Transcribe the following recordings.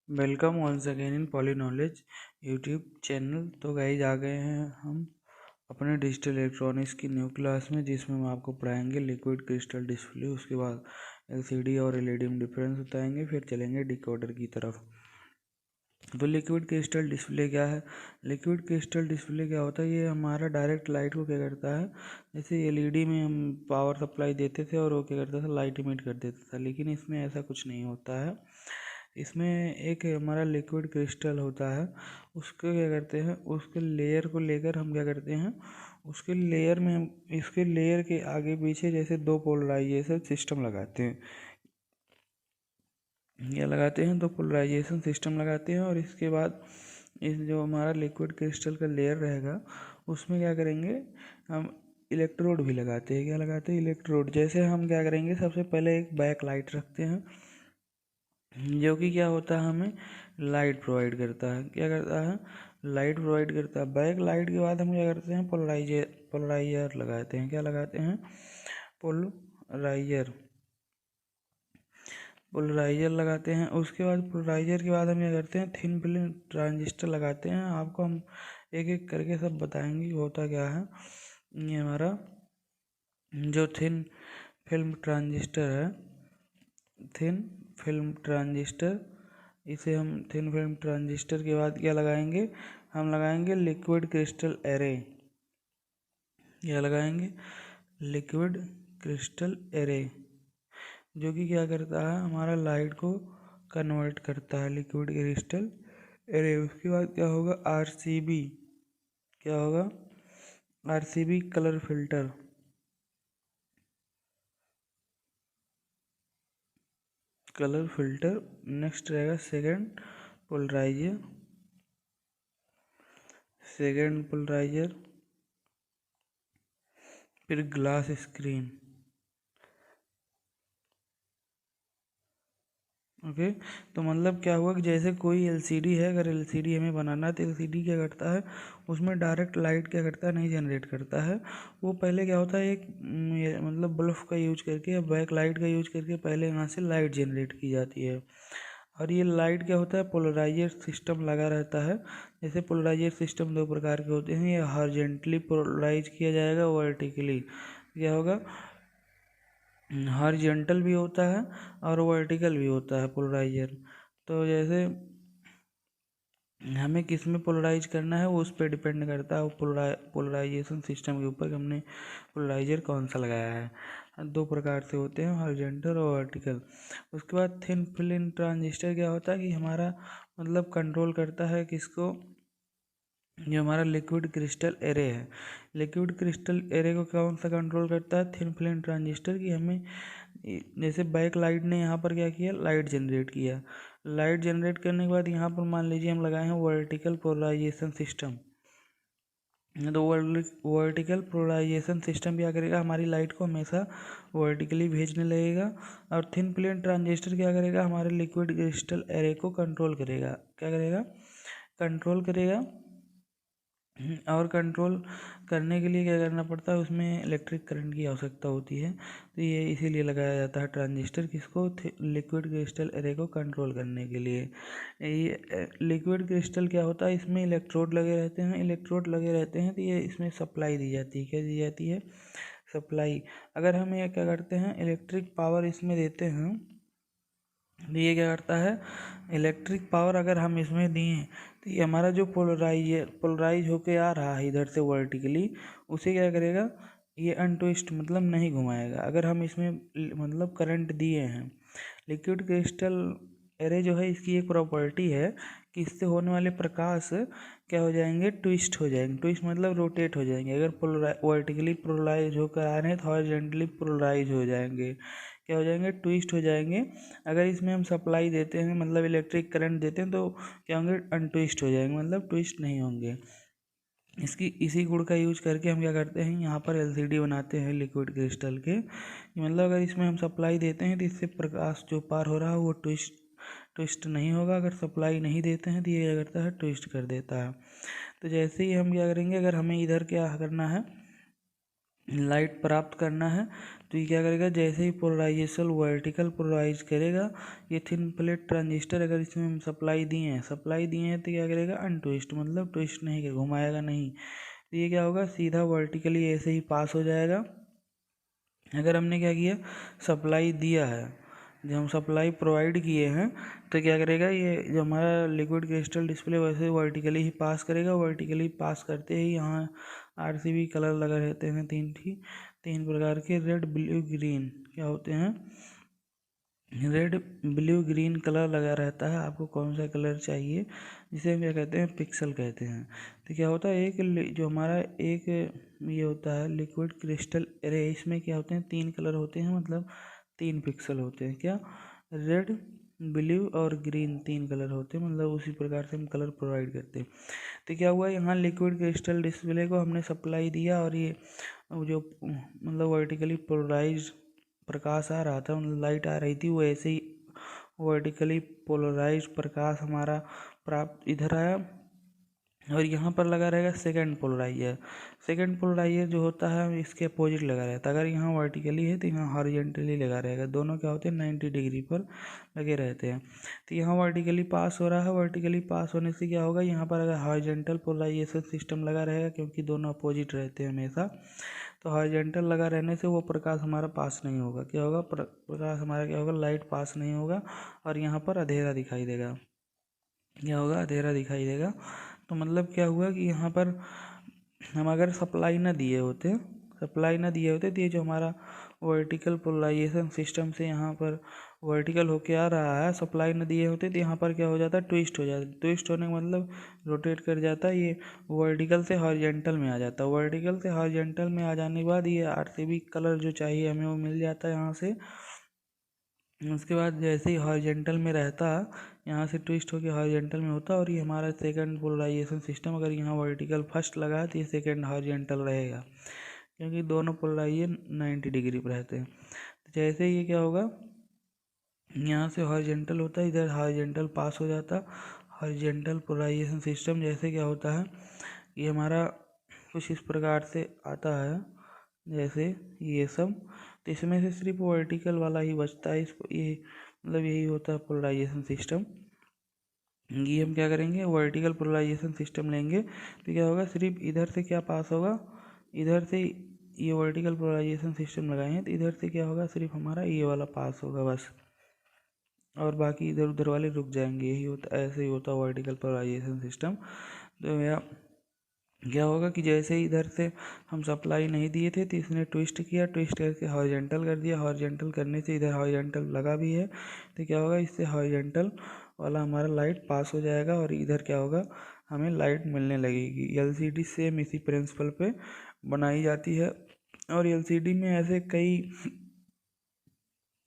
Welcome once again in poly knowledge YouTube channel. तो guys आ गए हैं हम अपने डिजिटल इलेक्ट्रॉनिक्स की न्यू क्लास में, जिसमें हम आपको पढ़ाएंगे लिक्विड क्रिस्टल डिस्प्ले। उसके बाद एलसीडी और एलईडी में डिफरेंस बताएंगे, फिर चलेंगे डिकोडर की तरफ। तो लिक्विड क्रिस्टल डिस्प्ले क्या है? लिक्विड क्रिस्टल डिस्प्ले क्या होता है? ये हमारा डायरेक्ट लाइट को क्या करता है, जैसे एलईडी में हम पावर सप्लाई देते थे और वो क्या करता था, लाइट इमिट कर देता था, लेकिन इसमें ऐसा कुछ नहीं होता है। इसमें एक हमारा लिक्विड क्रिस्टल होता है, उसको क्या करते हैं, उसके लेयर को लेकर हम क्या करते हैं, उसके लेयर में हम इसके लेयर के आगे पीछे जैसे दो पोलराइजेशन सिस्टम लगाते हैं। ये लगाते हैं तो पोलराइजेशन सिस्टम लगाते हैं, और इसके बाद इस जो हमारा लिक्विड क्रिस्टल का लेयर रहेगा उसमें क्या करेंगे, हम इलेक्ट्रोड भी लगाते हैं। क्या लगाते हैं? इलेक्ट्रोड। जैसे हम क्या करेंगे, सबसे पहले एक बैक लाइट रखते हैं, जो कि क्या होता है, हमें लाइट प्रोवाइड करता है। क्या करता है? लाइट प्रोवाइड करता है। बैक लाइट के बाद हम क्या करते हैं, पोलराइजर लगाते हैं। क्या लगाते हैं? पोलराइजर पोलराइजर लगाते हैं। उसके बाद पोलराइजर के बाद हम क्या करते हैं, थिन फिल्म ट्रांजिस्टर लगाते हैं। आपको हम एक एक करके सब बताएंगे होता क्या है। ये हमारा जो थिन फिल्म ट्रांजिस्टर है, थिन फिल्म ट्रांजिस्टर, इसे हम थिन फिल्म ट्रांजिस्टर के बाद क्या लगाएंगे, हम लगाएंगे लिक्विड क्रिस्टल एरे। क्या लगाएंगे? लिक्विड क्रिस्टल एरे, जो कि क्या करता है, हमारा लाइट को कन्वर्ट करता है, लिक्विड क्रिस्टल एरे। उसके बाद क्या होगा, आरसीबी। क्या होगा? RCB colour filter. Colour filter. Next रहेगा पोलराइजर सेकेंड पोलराइजर, फिर ग्लास स्क्रीन। ओके। तो मतलब क्या हुआ कि जैसे कोई एलसीडी है, अगर एलसीडी हमें बनाना है तो एलसीडी क्या करता है, उसमें डायरेक्ट लाइट क्या करता है, नहीं जनरेट करता है। वो पहले क्या होता है, एक मतलब बल्ब का यूज करके या बैक लाइट का यूज करके पहले यहाँ से लाइट जनरेट की जाती है। और ये लाइट क्या होता है, पोलराइजर सिस्टम लगा रहता है। जैसे पोलराइजर सिस्टम दो प्रकार के होते हैं, ये हॉरिजॉन्टली पोलराइज किया जाएगा, वर्टिकली क्या होगा, हॉरिजॉन्टल भी होता है और वर्टिकल भी होता है पोलराइजर। तो जैसे हमें किस में पोलराइज करना है वो उस पर डिपेंड करता है, वो पोलराइजेशन सिस्टम के ऊपर कि हमने पोलराइजर कौन सा लगाया है। दो प्रकार से होते हैं, हॉरिजॉन्टल और वर्टिकल। उसके बाद थिन फिल्म ट्रांजिस्टर क्या होता है कि हमारा मतलब कंट्रोल करता है किसको, जो हमारा लिक्विड क्रिस्टल एरे है। लिक्विड क्रिस्टल एरे को कौन सा कंट्रोल करता है? Thin film transistor. की हमें जैसे बैक लाइट ने यहाँ पर क्या किया, लाइट जनरेट किया। लाइट जनरेट करने के बाद यहाँ पर मान लीजिए हम लगाए हैं वर्टिकल पोलराइजेशन सिस्टम। तो वर्टिकल पोलराइजेशन सिस्टम क्या करेगा, हमारी लाइट को हमेशा वर्टिकली भेजने लगेगा। और थिन फिल्म ट्रांजिस्टर क्या करेगा, हमारे लिक्विड क्रिस्टल एरे को कंट्रोल करेगा। क्या करेगा? कंट्रोल करेगा। और कंट्रोल करने के लिए क्या करना पड़ता है, उसमें इलेक्ट्रिक करंट की आवश्यकता होती है। तो ये इसीलिए लगाया जाता है ट्रांजिस्टर, किसको, लिक्विड क्रिस्टल एरे को कंट्रोल करने के लिए। ये लिक्विड क्रिस्टल क्या होता है, इसमें इलेक्ट्रोड लगे रहते हैं। इलेक्ट्रोड लगे रहते हैं तो ये इसमें सप्लाई दी जाती है। क्या दी जाती है? सप्लाई। अगर हम ये क्या करते हैं, इलेक्ट्रिक पावर इसमें देते हैं, ये क्या करता है, इलेक्ट्रिक पावर अगर हम इसमें दिए तो ये हमारा जो पोलराइज होके आ रहा है इधर से वर्टिकली, उसे क्या करेगा, ये अनट्विस्ट मतलब नहीं घुमाएगा। अगर हम इसमें मतलब करंट दिए हैं, लिक्विड क्रिस्टल एरे जो है, इसकी एक प्रॉपर्टी है कि इससे होने वाले प्रकाश क्या हो जाएंगे, ट्विस्ट हो जाएंगे। ट्विस्ट मतलब रोटेट हो जाएंगे। अगर वर्टिकली पोलराइज होकर आ रहे हैं तो हॉरिजॉन्टली पोलराइज हो जाएंगे। क्या हो जाएंगे? ट्विस्ट हो जाएंगे। अगर इसमें हम सप्लाई देते हैं, मतलब इलेक्ट्रिक करंट देते हैं, तो क्या होंगे, अनट्विस्ट हो जाएंगे, मतलब ट्विस्ट नहीं होंगे। इसी गुण का यूज करके हम क्या करते हैं, यहाँ पर एलसीडी बनाते हैं लिक्विड क्रिस्टल के। मतलब अगर इसमें हम सप्लाई देते हैं तो इससे प्रकाश जो पार हो रहा है वो ट्विस्ट नहीं होगा। अगर सप्लाई नहीं देते हैं तो ये क्या करता है, ट्विस्ट कर देता है। तो जैसे ही हम क्या करेंगे, अगर हमें इधर क्या करना है, लाइट प्राप्त करना है तो ये क्या करेगा, जैसे ही पोलराइजेशन वर्टिकल पोलराइज करेगा, ये थिन प्लेट ट्रांजिस्टर अगर इसमें हम सप्लाई दिए हैं तो क्या करेगा, अनट्विस्ट, मतलब ट्विस्ट नहीं करेगा, घुमाएगा नहीं। तो ये क्या होगा, सीधा वर्टिकली ऐसे ही पास हो जाएगा। अगर हमने क्या किया, सप्लाई दिया है, जब हम सप्लाई प्रोवाइड किए हैं तो क्या करेगा, ये जो हमारा लिक्विड क्रिस्टल डिस्प्ले वैसे वर्टिकली ही पास करेगा। वर्टिकली पास करते ही यहाँ RGB कलर लगा रहते हैं, तीन प्रकार के, रेड ब्लू ग्रीन क्या होते हैं, रेड ब्लू ग्रीन कलर लगा रहता है। आपको कौन सा कलर चाहिए, जिसे हम क्या कहते हैं, पिक्सल कहते हैं। तो क्या होता है, जो हमारा एक ये होता है लिक्विड क्रिस्टल एरे, इसमें क्या होते हैं, 3 कलर होते हैं, मतलब 3 पिक्सल होते हैं। क्या, रेड ब्लू और ग्रीन 3 कलर होते हैं, मतलब उसी प्रकार से हम कलर प्रोवाइड करते हैं। तो क्या हुआ, यहाँ लिक्विड क्रिस्टल डिस्प्ले को हमने सप्लाई दिया और ये जो मतलब वर्टिकली पोलराइज प्रकाश आ रहा था, मतलब लाइट आ रही थी, वो ऐसे ही वर्टिकली पोलराइज प्रकाश हमारा प्राप्त इधर आया और यहाँ पर लगा रहेगा सेकंड पोलराइजर जो होता है इसके अपोजिट लगा रहता है। अगर यहाँ वर्टिकली है तो यहाँ हॉरिजॉन्टली लगा रहेगा, दोनों क्या होते हैं 90 डिग्री पर लगे रहते हैं। तो यहाँ वर्टिकली पास हो रहा है, वर्टिकली पास होने से क्या होगा, यहाँ पर अगर हॉरिजॉन्टल पोलराइजेशन सिस्टम लगा रहेगा, क्योंकि दोनों अपोजिट रहते हैं हमेशा, तो हॉरिजॉन्टल लगा रहने से वो प्रकाश हमारा पास नहीं होगा। क्या होगा, प्रकाश हमारा क्या होगा, लाइट पास नहीं होगा और यहाँ पर अंधेरा दिखाई देगा। क्या होगा, अंधेरा दिखाई देगा। तो मतलब क्या हुआ कि यहाँ पर हम अगर सप्लाई ना दिए होते तो ये जो हमारा वर्टिकल पोलराइजेशन सिस्टम से यहाँ पर वर्टिकल होके आ रहा है, सप्लाई ना दिए होते तो यहाँ पर क्या हो जाता, ट्विस्ट हो जाता। ट्विस्ट होने का मतलब रोटेट कर जाता, ये वर्टिकल से हॉरिजॉन्टल में आ जाता। वर्टिकल से हॉरिजॉन्टल में आ जाने के बाद ये RGB कलर जो चाहिए हमें वो मिल जाता है यहाँ से। उसके बाद जैसे ही हॉरिजॉन्टल में रहता, यहाँ से ट्विस्ट होकर हॉरिजॉन्टल में होता और ये हमारा सेकंड पोलराइजेशन सिस्टम, अगर यहाँ वर्टिकल फर्स्ट लगा है तो ये सेकंड हॉरिजॉन्टल रहेगा, क्योंकि दोनों पोलराइजेशन 90 डिग्री पर रहते हैं। तो जैसे ही ये क्या होगा, यहाँ से हॉरिजॉन्टल होता है, इधर हॉरिजॉन्टल पास हो जाता। हॉरिजॉन्टल पोलराइजेशन सिस्टम जैसे क्या होता है, ये हमारा कुछ इस प्रकार से आता है, जैसे ये सब। तो इसमें से सिर्फ वर्टिकल वाला ही बचता है, इसको ये मतलब यही होता है पोलराइजेशन सिस्टम। ये हम क्या करेंगे, वर्टिकल पोलराइजेशन सिस्टम लेंगे तो क्या होगा, सिर्फ इधर से क्या पास होगा, इधर से ये वर्टिकल पोलराइजेशन सिस्टम लगाएंगे तो इधर से क्या होगा, सिर्फ हमारा ये वाला पास होगा बस, और बाकी इधर उधर वाले रुक जाएंगे। यही होता, ऐसे ही होता वर्टिकल पोलराइजेशन सिस्टम। तो यह क्या होगा कि जैसे ही इधर से हम सप्लाई नहीं दिए थे तो इसने ट्विस्ट किया, ट्विस्ट करके हॉरिजॉन्टल कर दिया। हॉरिजॉन्टल करने से इधर हॉरिजॉन्टल लगा भी है तो क्या होगा, इससे हॉरिजॉन्टल वाला हमारा लाइट पास हो जाएगा और इधर क्या होगा, हमें लाइट मिलने लगेगी। LCD सेम इसी प्रिंसिपल पे बनाई जाती है और LCD में ऐसे कई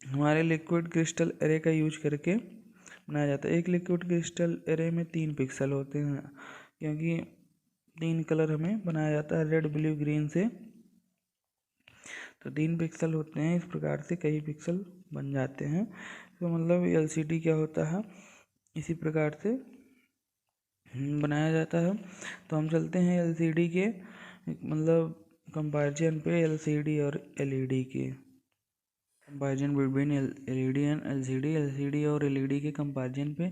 हमारे लिक्विड क्रिस्टल एरे का यूज करके बनाया जाता है। एक लिक्विड क्रिस्टल एरे में 3 पिक्सल होते हैं, क्योंकि 3 कलर हमें बनाया जाता है रेड ब्लू ग्रीन से, तो 3 पिक्सल होते हैं। इस प्रकार से कई पिक्सल बन जाते हैं। तो मतलब LCD क्या होता है, इसी प्रकार से बनाया जाता है। तो हम चलते हैं LCD के मतलब कंपैरिजन पे, LCD और LED के comparison between LED and LCD और LED के कंपैरिजन पे।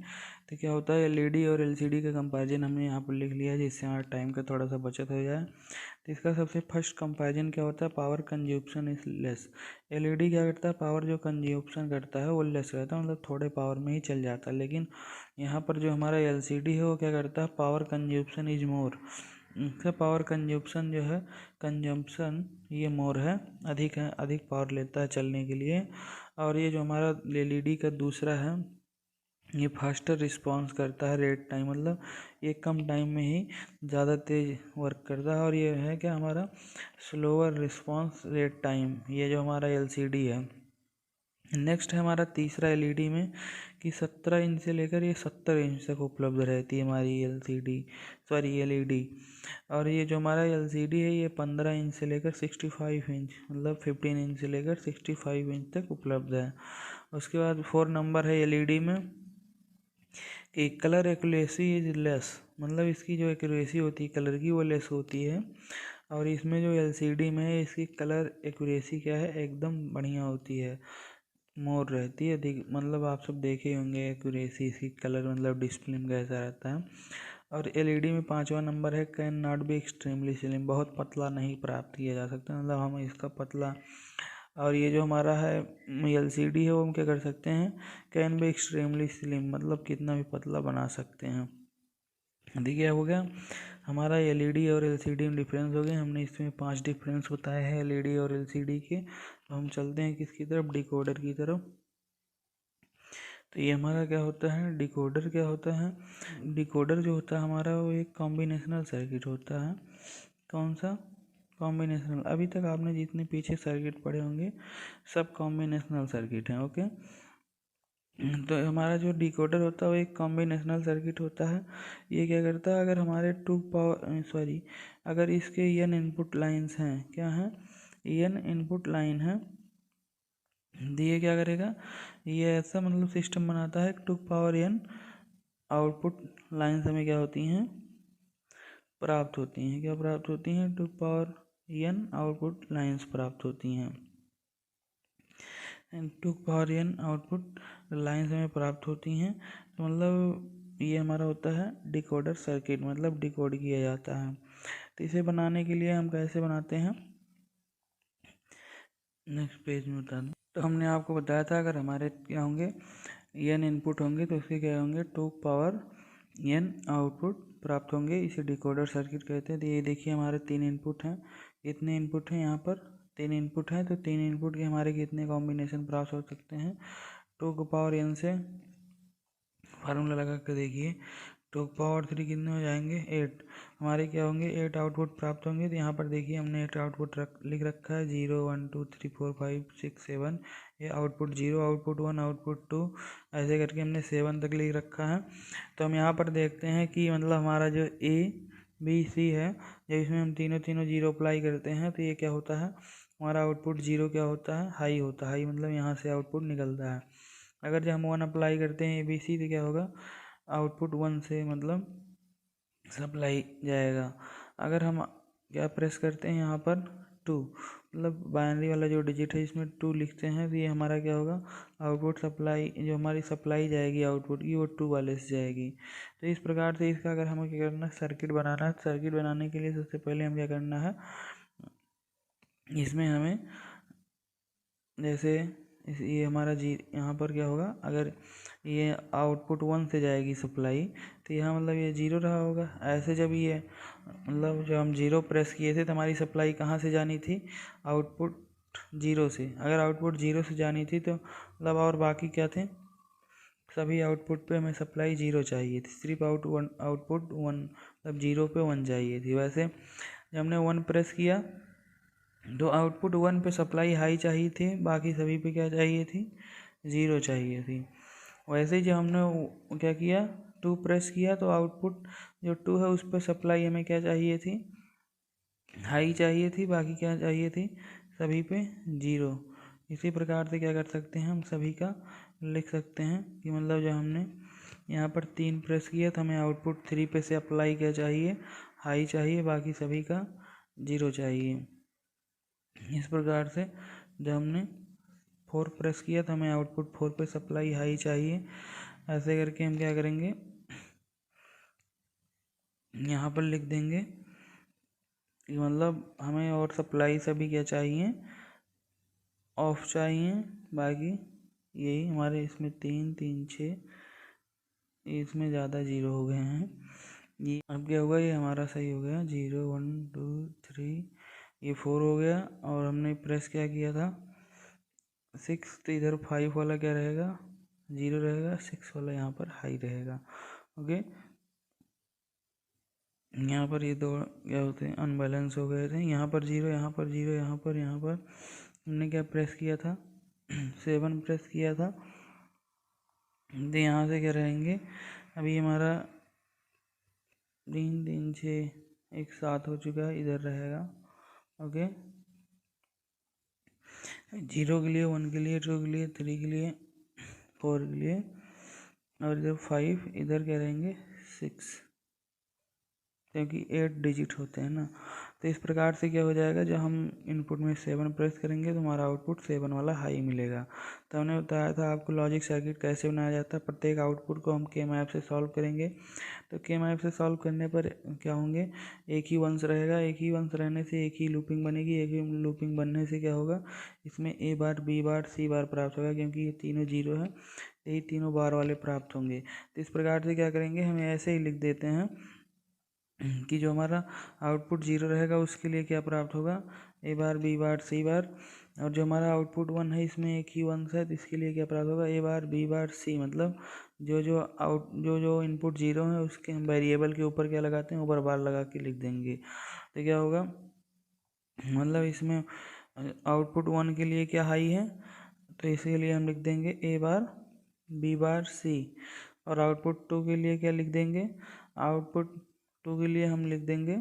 तो क्या होता है, LED और LCD का कंपैरिजन हमने यहाँ पर लिख लिया है, जिससे हमारा टाइम का थोड़ा सा बचत हो जाए। तो इसका सबसे फर्स्ट कंपैरिजन क्या होता है, पावर कंज्यूप्शन इज लेस। LED क्या करता है, पावर जो कंज्यूप्शन करता है वो लेस रहता है, मतलब थोड़े पावर में ही चल जाता है। लेकिन यहाँ पर जो हमारा LCD है वो क्या करता है, पावर कंज्यूप्शन इज मोर। इसका पावर कंजप्शन जो है, कंजम्पशन ये मोर है, अधिक है, अधिक पावर लेता है चलने के लिए। और ये जो हमारा LED का दूसरा है, ये फास्टर रिस्पांस करता है, रेट टाइम, मतलब ये कम टाइम में ही ज़्यादा तेज़ वर्क करता है। और ये है क्या, हमारा स्लोअर रिस्पांस रेट टाइम, ये जो हमारा LCD है। नेक्स्ट है हमारा तीसरा LED में कि 17 इंच से लेकर ये 70 इंच तक उपलब्ध रहती है हमारी LED। और ये जो हमारा LCD है ये 15 इंच से लेकर 65 इंच, मतलब 15 इंच से लेकर 65 इंच तक उपलब्ध है। उसके बाद 4 नंबर है LED में कि कलर एक्यूरेसी इज लेस, मतलब इसकी जो एक्यूरेसी होती है कलर की वो लेस होती है। और इसमें जो एलसीडी में है इसकी कलर एक्यूरेसी क्या है, एकदम बढ़िया होती है, मोर रहती है। मतलब आप सब देखे होंगे एक्यूरेसी इसकी कलर, मतलब डिस्प्ले में कैसा रहता है। और एलईडी में 5वां नंबर है, can not be extremely slim, बहुत पतला नहीं प्राप्त किया जा सकता, मतलब हम इसका पतला। और ये जो हमारा है एलसीडी है वो हम क्या कर सकते हैं, कैन बी एक्सट्रीमली स्लिम, मतलब कितना भी पतला बना सकते हैं। देखिए हो गया हमारा एलईडी और एलसीडी में डिफरेंस हो गए। हमने इसमें 5 डिफरेंस बताए हैं एलईडी और एलसीडी के। तो हम चलते हैं किसकी तरफ, डिकोडर की तरफ। तो ये हमारा क्या होता है, डिकोडर क्या होता है। डिकोडर जो होता है हमारा वो एक कॉम्बिनेशनल सर्किट होता है। कौन सा, कॉम्बिनेशनल। अभी तक आपने जितने पीछे सर्किट पढ़े होंगे सब कॉम्बिनेशनल सर्किट हैं, ओके। तो हमारा जो डिकोडर होता है वो एक कॉम्बिनेशनल सर्किट होता है। ये क्या करता है, अगर हमारे अगर इसके n इनपुट लाइंस हैं, क्या हैं, n इनपुट लाइन है, ये क्या करेगा, ये ऐसा मतलब सिस्टम बनाता है 2n आउटपुट लाइन्स हमें क्या होती हैं, प्राप्त होती हैं। क्या प्राप्त होती हैं, 2n आउटपुट लाइन्स प्राप्त होती हैं। 2n आउटपुट लाइन्स हमें प्राप्त होती हैं। तो मतलब ये हमारा होता है डिकोडर सर्किट, मतलब डिकोड किया जाता है। तो इसे बनाने के लिए हम कैसे बनाते हैं, नेक्स्ट पेज में बता दूँ। तो हमने आपको बताया था अगर हमारे क्या होंगे, n इनपुट होंगे तो उसके क्या होंगे, 2n आउटपुट प्राप्त होंगे। इसे डिकोडर सर्किट कहते हैं। तो ये देखिए हमारे 3 इनपुट हैं। कितने इनपुट हैं यहाँ पर, 3 इनपुट हैं। तो 3 इनपुट के हमारे कितने कॉम्बिनेशन प्राप्त हो सकते हैं, 2n से फार्मूला लगा कर देखिए, 2 पावर 3 कितने हो जाएंगे, 8। हमारे क्या होंगे, 8 आउटपुट प्राप्त होंगे। तो यहाँ पर देखिए हमने 8 आउटपुट लिख रखा है, 0 1 2 3 4 5 6 7। ये आउटपुट 0, आउटपुट 1, आउटपुट 2, ऐसे करके हमने 7 तक लिख रखा है। तो हम यहाँ पर देखते हैं कि मतलब हमारा जो ABC है, जब इसमें हम तीनों तीनों 0 अप्लाई करते हैं तो ये क्या होता है, हमारा आउटपुट 0 क्या होता है, हाई होता है। हाई मतलब यहाँ से आउटपुट निकलता है। अगर जब हम 1 अप्लाई करते हैं ABC तो क्या होगा, आउटपुट 1 से मतलब सप्लाई जाएगा। अगर हम क्या प्रेस करते हैं यहाँ पर 2, मतलब बाइनरी वाला जो डिजिट है इसमें 2 लिखते हैं, तो ये हमारा क्या होगा, आउटपुट सप्लाई, जो हमारी सप्लाई जाएगी आउटपुट की वो 2 वाले से जाएगी। तो इस प्रकार से इसका अगर हमें क्या करना है, सर्किट बनाना है। सर्किट बनाने के लिए सबसे पहले हम क्या करना है, इसमें हमें जैसे ये हमारा यहाँ पर क्या होगा, अगर ये आउटपुट 1 से जाएगी सप्लाई तो यहाँ मतलब ये 0 रहा होगा। ऐसे जब ये मतलब जब हम 0 प्रेस किए थे तो हमारी सप्लाई कहाँ से जानी थी, आउटपुट 0 से। अगर आउटपुट 0 से जानी थी तो मतलब और बाकी क्या थे, सभी आउटपुट पे हमें सप्लाई 0 चाहिए थी, सिर्फ आउटपुट 1 मतलब 0 पे 1 चाहिए थी। वैसे जब हमने 1 प्रेस किया तो आउटपुट 1 पे सप्लाई हाई चाहिए थी, बाकी सभी पे क्या चाहिए थी, 0 चाहिए थी। वैसे ही जब हमने क्या किया, 2 प्रेस किया तो आउटपुट जो 2 है उस पर सप्लाई हमें क्या चाहिए थी, हाई चाहिए थी, बाकी क्या चाहिए थी, सभी पे 0। इसी प्रकार से क्या कर सकते हैं, हम सभी का लिख सकते हैं कि मतलब जब हमने यहाँ पर 3 प्रेस किया तो हमें आउटपुट 3 पे से अप्लाई क्या चाहिए, हाई चाहिए, बाकी सभी का 0 चाहिए। इस प्रकार से जब हमने 4 प्रेस किया तो हमें आउटपुट 4 पे सप्लाई हाई चाहिए। ऐसे करके हम क्या करेंगे, यहाँ पर लिख देंगे कि मतलब हमें और सप्लाई सभी क्या चाहिए, ऑफ चाहिए, बाकी यही हमारे इसमें 3 3 6, इसमें ज़्यादा 0 हो गए हैं। ये अब क्या होगा, ये हमारा सही हो गया, 0 1 2 3, ये 4 हो गया। और हमने प्रेस क्या किया था 6, तो इधर 5 वाला क्या रहेगा, 0 रहेगा, 6 वाला यहाँ पर हाई रहेगा, ओके। यहाँ पर ये दो क्या होते हैं, अनबैलेंस हो गए थे, यहाँ पर 0, यहाँ पर 0, यहाँ पर हमने क्या प्रेस किया था 7 प्रेस किया था। तो यहाँ से क्या रहेंगे, अभी हमारा 3 3 6 एक साथ हो चुका है, इधर रहेगा, ओके। 0 के लिए, 1 के लिए, 2 के लिए, 3 के लिए, 4 के लिए, और इधर 5, इधर क्या रहेंगे 6, क्योंकि 8 डिजिट होते हैं ना। तो इस प्रकार से क्या हो जाएगा, जब हम इनपुट में 7 प्रेस करेंगे तो हमारा आउटपुट 7 वाला हाई मिलेगा। तो हमने बताया था आपको लॉजिक सर्किट कैसे बनाया जाता है। प्रत्येक आउटपुट को हम के मैप से सॉल्व करेंगे। तो के मैप से सॉल्व करने पर क्या होंगे, एक ही वंश रहेगा। एक ही वंश रहने से एक ही लूपिंग बनेगी। एक ही लूपिंग बनने से क्या होगा, इसमें ए बार, बी बार, सी बार प्राप्त होगा, क्योंकि ये तीनों जीरो है। यही तीनों बार वाले प्राप्त होंगे। तो इस प्रकार से क्या करेंगे, हम ऐसे ही लिख देते हैं कि जो हमारा आउटपुट जीरो रहेगा उसके लिए क्या प्राप्त होगा, ए बार, बी बार, सी बार। और जो हमारा आउटपुट 1 है, इसमें एक ही वंश है, तो इसके लिए क्या प्राप्त होगा, ए बार, बी बार, सी। मतलब जो इनपुट जीरो है उसके हम वेरिएबल के ऊपर क्या लगाते हैं, ऊपर बार लगा के लिख देंगे। तो क्या होगा, मतलब इसमें आउटपुट 1 के लिए क्या हाई है, तो इसके लिए हम लिख देंगे ए बार, बी बार, सी। और आउटपुट 2 के लिए क्या लिख देंगे, आउटपुट 2 के लिए हम लिख देंगे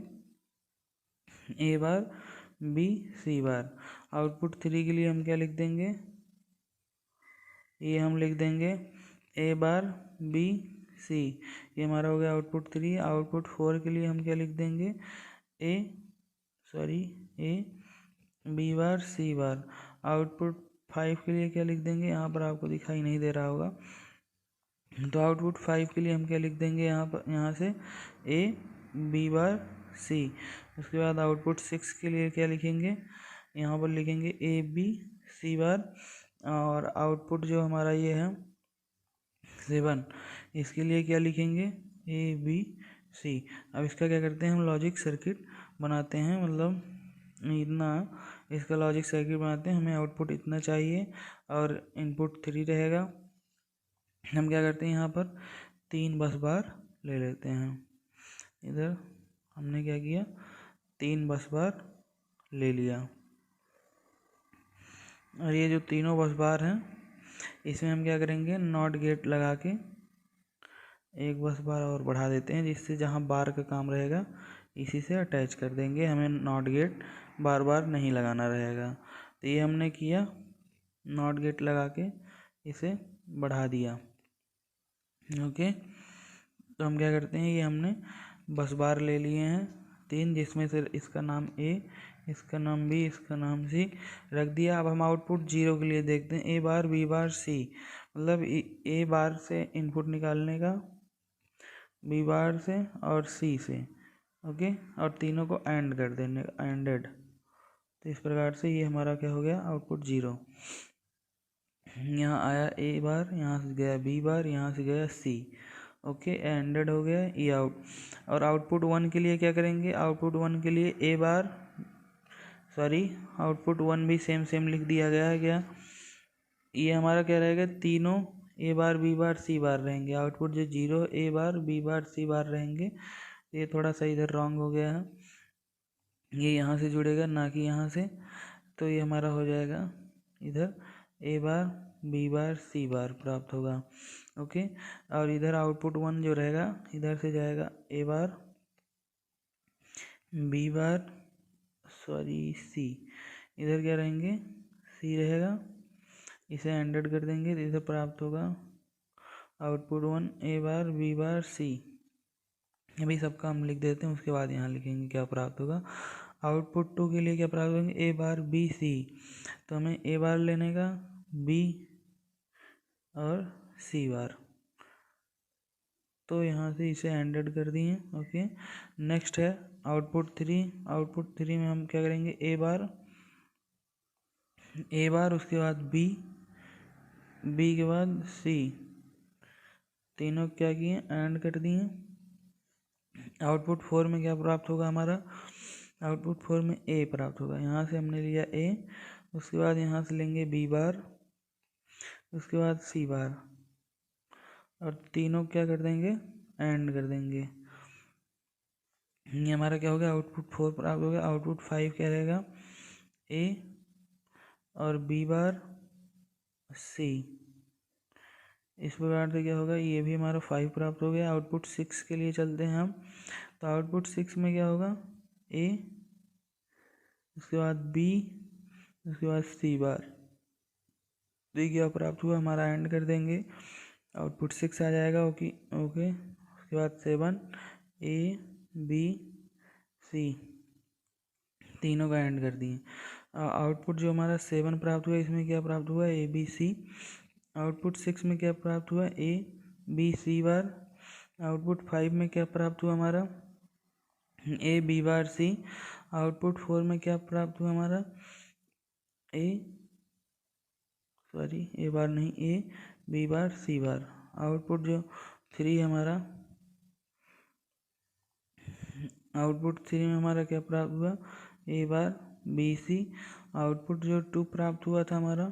ए बार, बी, सी बार। आउटपुट 3 के लिए हम क्या लिख देंगे, ये हम लिख देंगे ए बार, बी, सी। ये हमारा हो गया आउटपुट 3। आउटपुट 4 के लिए हम क्या लिख देंगे, A B bar, C bar. Output 5 के लिए क्या लिख देंगे, यहाँ पर आपको दिखाई नहीं दे रहा होगा, तो आउटपुट 5 के लिए हम क्या लिख देंगे, यहाँ से ए बी बार, सी। उसके बाद आउटपुट 6 के लिए क्या लिखेंगे, यहाँ पर लिखेंगे ए बी, सी बार। और आउटपुट जो हमारा ये है 7, इसके लिए क्या लिखेंगे, ए बी, सी। अब इसका क्या करते हैं, हम लॉजिक सर्किट बनाते हैं। मतलब इतना इसका लॉजिक सर्किट बनाते हैं, हमें आउटपुट इतना चाहिए और इनपुट 3 रहेगा। हम क्या करते हैं, यहाँ पर 3 बस बार ले लेते हैं। इधर हमने क्या किया, 3 बस बार ले लिया। और ये जो तीनों बस बार हैं, इसमें हम क्या करेंगे, नॉट गेट लगा के एक बस बार और बढ़ा देते हैं, जिससे जहाँ बार का काम रहेगा इसी से अटैच कर देंगे। हमें नॉट गेट बार बार नहीं लगाना रहेगा। तो ये हमने किया, नॉट गेट लगा के इसे बढ़ा दिया। ओके, तो हम क्या करते हैं, ये हमने बस बार ले लिए हैं 3, जिसमें से इसका नाम ए, इसका नाम बी, इसका नाम सी रख दिया। अब हम आउटपुट 0 के लिए देखते हैं, ए बार, बी बार, सी। मतलब ए बार से इनपुट निकालने का, बी बार से और सी से। ओके, और तीनों को एंड कर देने का, एंडेड। तो इस प्रकार से ये हमारा क्या हो गया, आउटपुट 0। यहाँ आया ए बार, यहाँ से गया बी बार, यहाँ से गया सी। ओके, एंडेड हो गया ई आउट। और आउटपुट 1 के लिए क्या करेंगे, आउटपुट 1 के लिए ए बार, आउटपुट 1 भी सेम लिख दिया गया है। क्या ये हमारा क्या रहेगा, तीनों ए बार, बी बार, सी बार रहेंगे। आउटपुट जो 0 ए बार, बी बार, सी बार रहेंगे। ये थोड़ा सा इधर रॉन्ग हो गया है, ये यहाँ से जुड़ेगा ना कि यहाँ से। तो ये हमारा हो जाएगा इधर ए बार, बी बार, सी बार प्राप्त होगा। ओके, और इधर आउटपुट 1 जो रहेगा, इधर से जाएगा ए बार, बी बार, सी। इधर क्या रहेंगे, सी रहेगा। इसे एंडेड कर देंगे तो इसे प्राप्त होगा आउटपुट 1 ए बार, बी बार, सी। अभी सबका हम लिख देते हैं, उसके बाद यहाँ लिखेंगे क्या प्राप्त होगा। आउटपुट 2 के लिए क्या प्राप्त होंगे, ए बार, बी, सी। तो हमें ए बार लेने का, बी और सी बार। तो यहाँ से इसे एंडेड कर दिए। ओके, नेक्स्ट है आउटपुट 3। आउटपुट 3 में हम क्या करेंगे, ए बार, उसके बाद बी के बाद सी। तीनों क्या किए, एंड कर दिए। आउटपुट 4 में क्या प्राप्त होगा हमारा, आउटपुट 4 में ए प्राप्त होगा। यहाँ से हमने लिया ए, उसके बाद यहाँ से लेंगे बी बार, उसके बाद सी बार, और तीनों क्या कर देंगे, एंड कर देंगे। ये हमारा क्या हो गया, आउटपुट 4 प्राप्त हो गया। आउटपुट 5 क्या रहेगा, ए और बी बार, सी। इस प्रकार से क्या होगा, ये भी हमारा 5 प्राप्त हो गया। आउटपुट 6 के लिए चलते हैं हम। तो आउटपुट 6 में क्या होगा, ए, उसके बाद बी, उसके बाद सी बार। तो ये क्या प्राप्त हुआ, हमारा एंड कर देंगे, आउटपुट 6 आ जाएगा। ओके, उसके बाद 7 ए, बी सी तीनों का एंड कर दिए। आउटपुट जो हमारा 7 प्राप्त हुआ, इसमें क्या प्राप्त हुआ, ए बी सी। आउटपुट 6 में क्या प्राप्त हुआ, A B C bar. Output 5 में क्या प्राप्त हुआ हमारा, A B bar C. Output 4 में क्या प्राप्त हुआ हमारा, ए बार नहीं, A B bar C bar. Output जो 3 हमारा, आउटपुट 3 में हमारा क्या प्राप्त हुआ, ए बार बी सी। आउटपुट जो 2 प्राप्त हुआ था हमारा,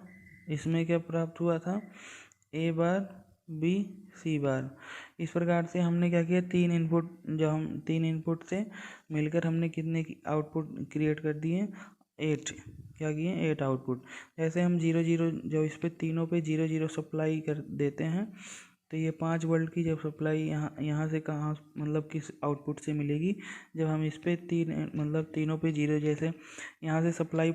इसमें क्या प्राप्त हुआ था, ए बार बी सी बार। इस प्रकार से हमने क्या किया, 3 इनपुट, जो हम 3 इनपुट से मिलकर हमने कितने आउटपुट क्रिएट कर दिए, 8। क्या किए, 8 आउटपुट। जैसे हम 0 0 जो इस पे तीनों पे 0 0 सप्लाई कर देते हैं, तो ये 5 वोल्ट की जब सप्लाई यहाँ से कहाँ, मतलब किस आउटपुट से मिलेगी, जब हम इस पे तीनों पे 0, जैसे यहाँ से सप्लाई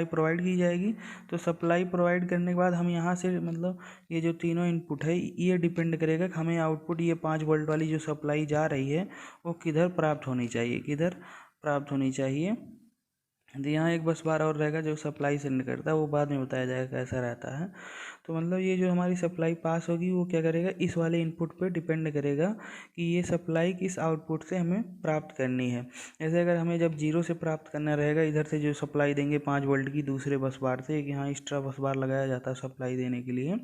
प्रोवाइड की जाएगी, तो सप्लाई प्रोवाइड करने के बाद हम यहाँ से ये जो तीनों इनपुट है, ये डिपेंड करेगा कि हमें आउटपुट ये 5 वोल्ट वाली जो सप्लाई जा रही है वो किधर प्राप्त होनी चाहिए। तो यहाँ एक बस बार और रहेगा जो सप्लाई सेंड करता है, वो बाद में बताया जाएगा कैसा रहता है। तो ये जो हमारी सप्लाई पास होगी वो क्या करेगा, इस वाले इनपुट पे डिपेंड करेगा कि ये सप्लाई किस आउटपुट से हमें प्राप्त करनी है। जैसे अगर हमें जब 0 से प्राप्त करना रहेगा, इधर से जो सप्लाई देंगे 5 वोल्ट की दूसरे बस बार से, कि यहाँ एक्स्ट्रा बस बार लगाया जाता है सप्लाई देने के लिए,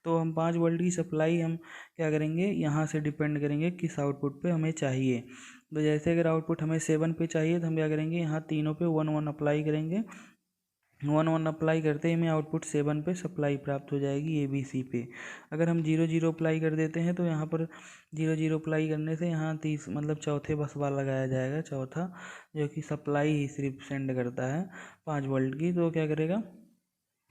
तो हम 5 वोल्ट की सप्लाई हम क्या करेंगे, यहाँ से डिपेंड करेंगे किस आउटपुट पे हमें चाहिए। तो जैसे अगर आउटपुट हमें 7 पे चाहिए, तो हम क्या करेंगे, यहाँ तीनों पे 1 1 अप्लाई करेंगे। 1 1 अप्लाई करते ही हमें आउटपुट 7 पे सप्लाई प्राप्त हो जाएगी, ए बी सी पे। अगर हम 0 0 अप्लाई कर देते हैं, तो यहाँ पर 0 0 अप्लाई करने से यहाँ 30 चौथे बस बार लगाया जाएगा, चौथा, जो कि सप्लाई ही सिर्फ सेंड करता है 5 वोल्ट की। तो क्या करेगा,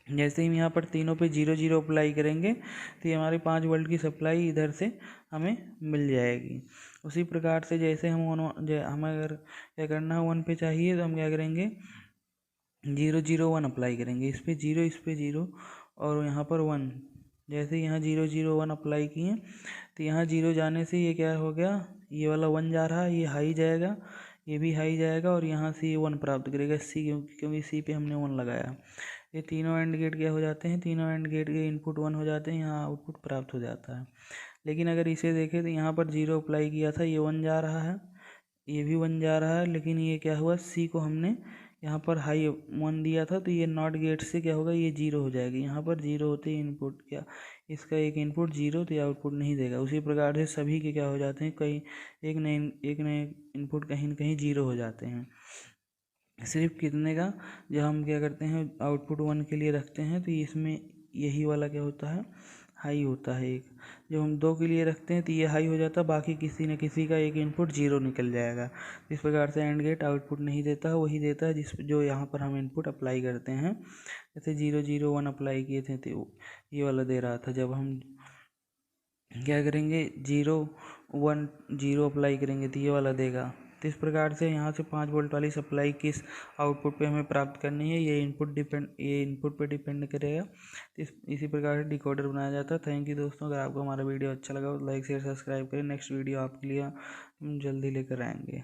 जैसे ही हम यहाँ पर तीनों पे 0 0 अप्लाई करेंगे, तो ये हमारी 5 वोल्ट की सप्लाई इधर से हमें मिल जाएगी। उसी प्रकार से जैसे हमें अगर क्या करना है, 1 पे चाहिए, तो हम क्या करेंगे, 0 0 1 अप्लाई करेंगे। इस पे 0 और यहाँ पर 1। जैसे यहाँ 0 0 1 अप्लाई किए, तो यहाँ 0 जाने से ये क्या हो गया, ये वाला 1 जा रहा है, ये हाई जाएगा, ये भी हाई जाएगा, और यहाँ से ये 1 प्राप्त करेगा सी, क्योंकि सी पे हमने 1 लगाया। ये तीनों एंड गेट क्या हो जाते हैं, तीनों एंड गेट के इनपुट 1 हो जाते हैं, यहाँ आउटपुट प्राप्त हो जाता है। लेकिन अगर इसे देखें, तो यहाँ पर 0 अप्लाई किया था, ये 1 जा रहा है, ये भी 1 जा रहा है, लेकिन ये क्या हुआ, सी को हमने यहाँ पर हाई 1 दिया था, तो ये नॉट गेट से क्या होगा, ये 0 हो जाएगी। यहाँ पर 0 होते ही इनपुट क्या, इसका एक इनपुट 0, तो ये आउटपुट नहीं देगा। उसी प्रकार से सभी के क्या हो जाते हैं, कहीं एक नए इनपुट कहीं न कहीं 0 हो जाते हैं। सिर्फ कितने का, जब हम क्या करते हैं, आउटपुट 1 के लिए रखते हैं, तो इसमें यही वाला क्या होता है, हाई होता है एक। जब हम 2 के लिए रखते हैं, तो ये हाई हो जाता है, बाकी किसी न किसी का एक इनपुट 0 निकल जाएगा। इस प्रकार से एंड गेट आउटपुट नहीं देता है, वही देता है जो यहाँ पर हम इनपुट अप्लाई करते हैं। जैसे 0 0 1 अप्लाई किए थे, तो ये वाला दे रहा था। जब हम क्या करेंगे, 0 1 0 अप्लाई करेंगे, तो ये वाला देगा। तो इस प्रकार से यहाँ से 5 वोल्ट वाली सप्लाई किस आउटपुट पे हमें प्राप्त करनी है, ये इनपुट पे डिपेंड करेगा। तो इसी प्रकार से डिकोडर बनाया जाता है। थैंक यू दोस्तों, अगर आपको हमारा वीडियो अच्छा लगा तो लाइक शेयर सब्सक्राइब करें। नेक्स्ट वीडियो आपके लिए हम जल्दी लेकर आएंगे।